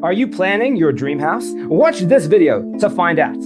Are you planning your dream house? Watch this video to find out.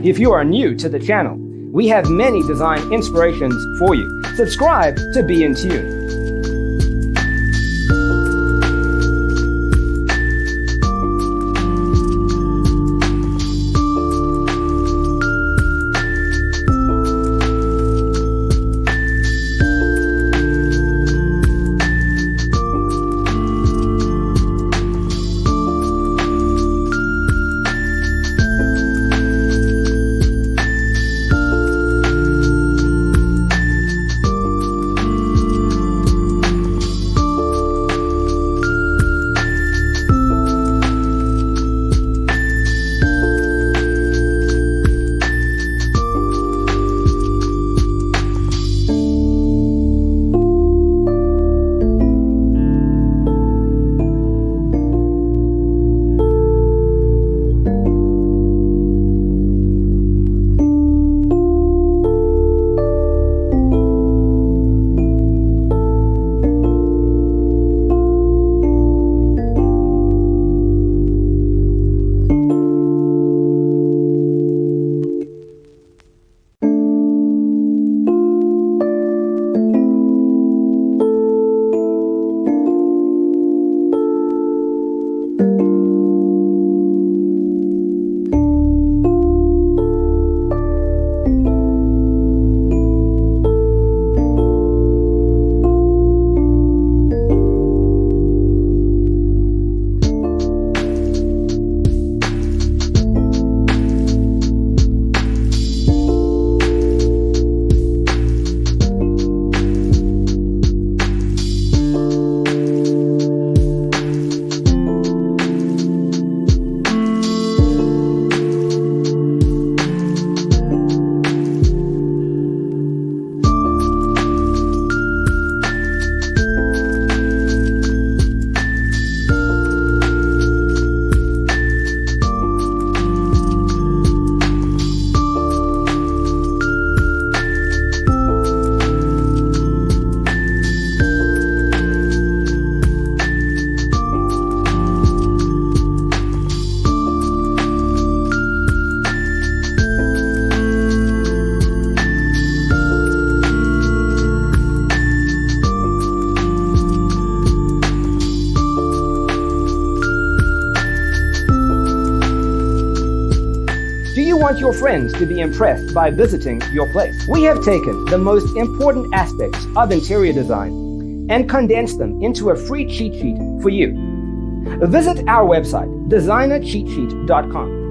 If you are new to the channel, we have many design inspirations for you. Subscribe to be in tune. Do you want your friends to be impressed by visiting your place? We have taken the most important aspects of interior design and condensed them into a free cheat sheet for you. Visit our website, designercheatsheet.com.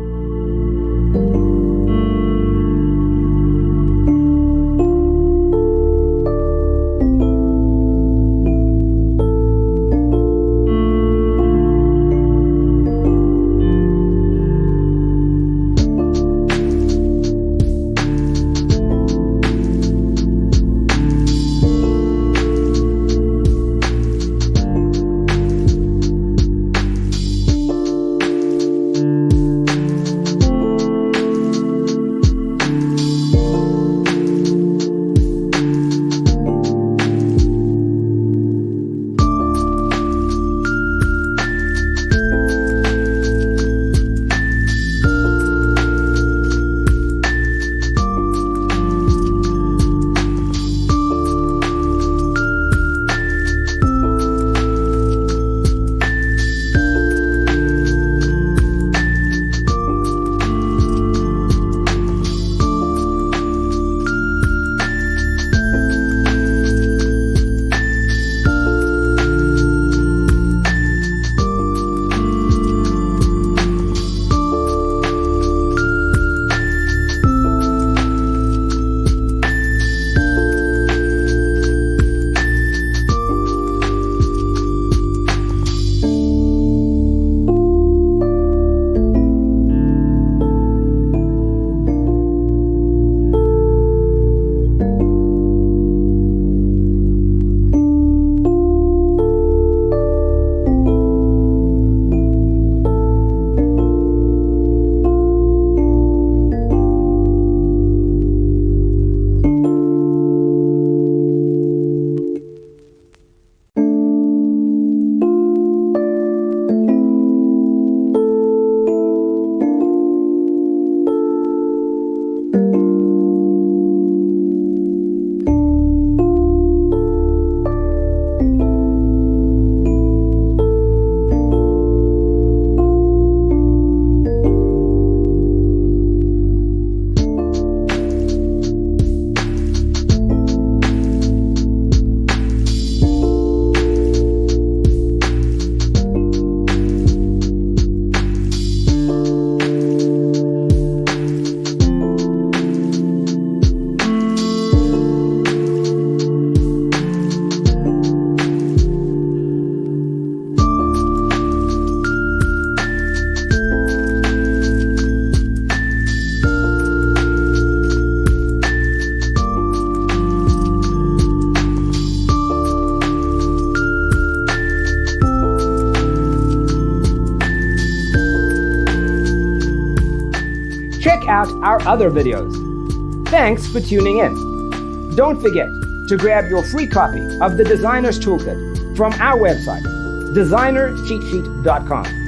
Check out our other videos. Thanks for tuning in. Don't forget to grab your free copy of the Designer's Toolkit from our website, designercheatsheet.com.